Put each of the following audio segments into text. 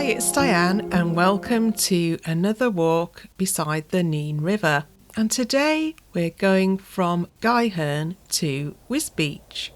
Hi, it's Diane and welcome to another walk beside the Nene River. And today we're going from Guyherne to Wisbech.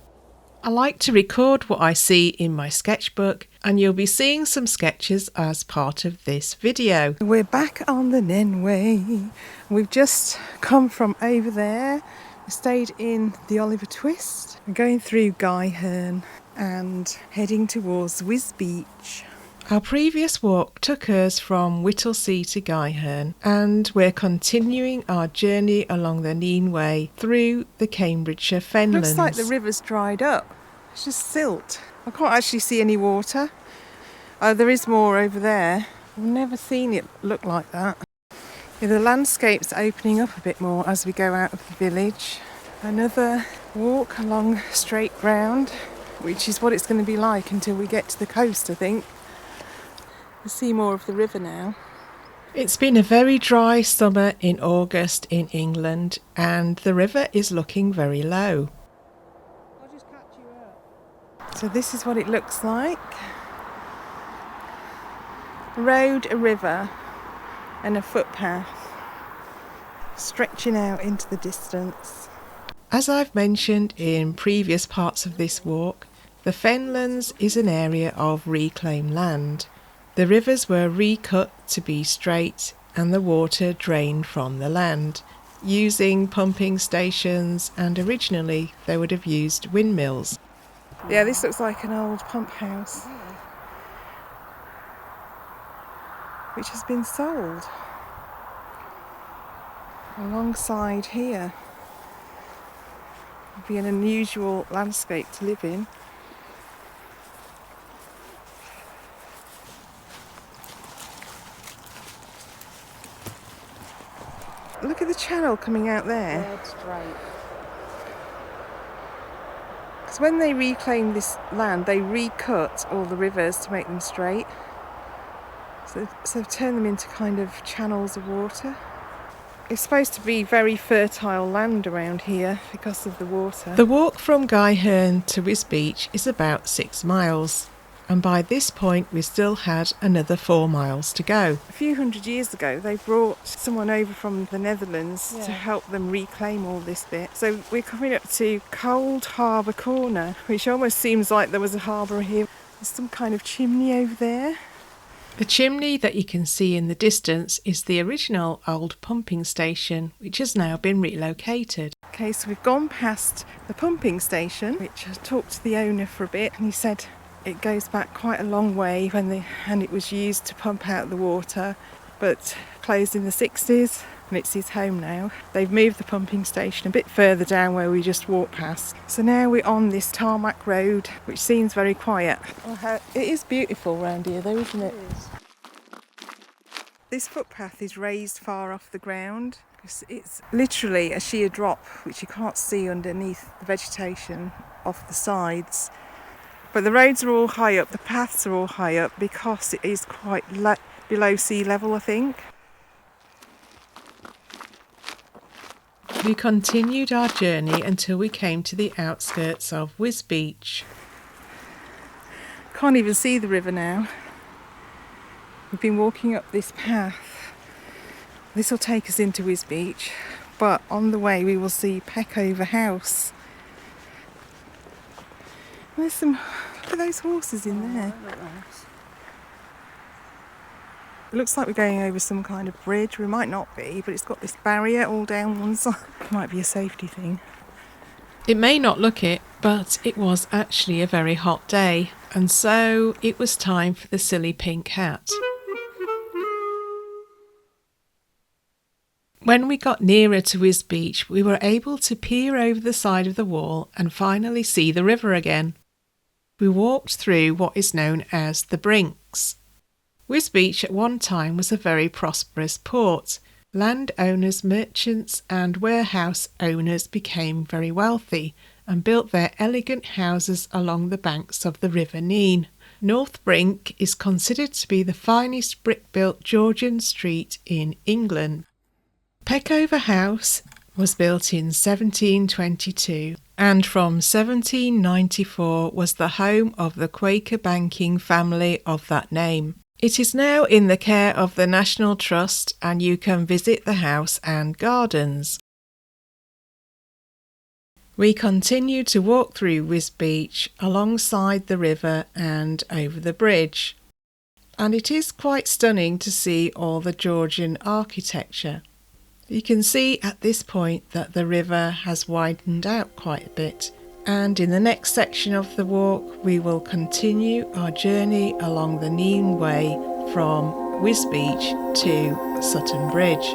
I like to record what I see in my sketchbook and you'll be seeing some sketches as part of this video. We're back on the Nen Way. We've just come from over there. We stayed in the Oliver Twist. We're going through Guyherne and heading towards Wisbech. Our previous walk took us from Whittlesea to Guyherne and we're continuing our journey along the Nene Way through the Cambridgeshire Fenlands. Looks like the river's dried up. It's just silt. I can't actually see any water. Oh, there is more over there. I've never seen it look like that. Yeah, the landscape's opening up a bit more as we go out of the village. Another walk along straight ground, which is what it's going to be like until we get to the coast, I think. We'll see more of the river now. It's been a very dry summer in August in England and the river is looking very low. I'll just catch you up. So this is what it looks like. A road, a river and a footpath stretching out into the distance. As I've mentioned in previous parts of this walk, the Fenlands is an area of reclaimed land. The rivers were recut to be straight and the water drained from the land, using pumping stations, and originally they would have used windmills. Yeah, this looks like an old pump house, which has been sold. Alongside here would be an unusual landscape to live in. Look at the channel coming out there. Dead straight. Because when they reclaim this land, they recut all the rivers to make them straight. So turn them into kind of channels of water. It's supposed to be very fertile land around here because of the water. The walk from Guyherne to Wisbech is about 6 miles, and by this point we still had another 4 miles to go. A few hundred years ago, they brought someone over from the Netherlands to help them reclaim all this bit. So we're coming up to Cold Harbour Corner, which almost seems like there was a harbour here. There's some kind of chimney over there. The chimney that you can see in the distance is the original old pumping station, which has now been relocated. Okay, so we've gone past the pumping station, which I talked to the owner for a bit, and he said it goes back quite a long way and it was used to pump out the water, but closed in the 60s, and it's his home now. They've moved the pumping station a bit further down where we just walked past. So now we're on this tarmac road, which seems very quiet. It is beautiful around here though, isn't it? It is. This footpath is raised far off the ground. It's literally a sheer drop, which you can't see underneath the vegetation off the sides. But the roads are all high up, the paths are all high up because it is quite below sea level, I think. We continued our journey until we came to the outskirts of Wisbech. Can't even see the river now. We've been walking up this path. This will take us into Wisbech, but on the way we will see Peckover House. There's some, look at those horses in there. It looks like we're going over some kind of bridge. We might not be, but it's got this barrier all down one side. It might be a safety thing. It may not look it, but it was actually a very hot day, and so it was time for the silly pink hat. When we got nearer to Wisbech, we were able to peer over the side of the wall and finally see the river again. We walked through what is known as the Brinks. Wisbech at one time was a very prosperous port. Landowners, merchants and warehouse owners became very wealthy and built their elegant houses along the banks of the River Nene. North Brink is considered to be the finest brick-built Georgian street in England. Peckover House was built in 1722 and from 1794 was the home of the Quaker banking family of that name. It is now in the care of the National Trust, and you can visit the house and gardens. We continue to walk through Wisbech alongside the river and over the bridge, and it is quite stunning to see all the Georgian architecture. You can see at this point that the river has widened out quite a bit, and in the next section of the walk we will continue our journey along the Nene Way from Wisbech to Sutton Bridge.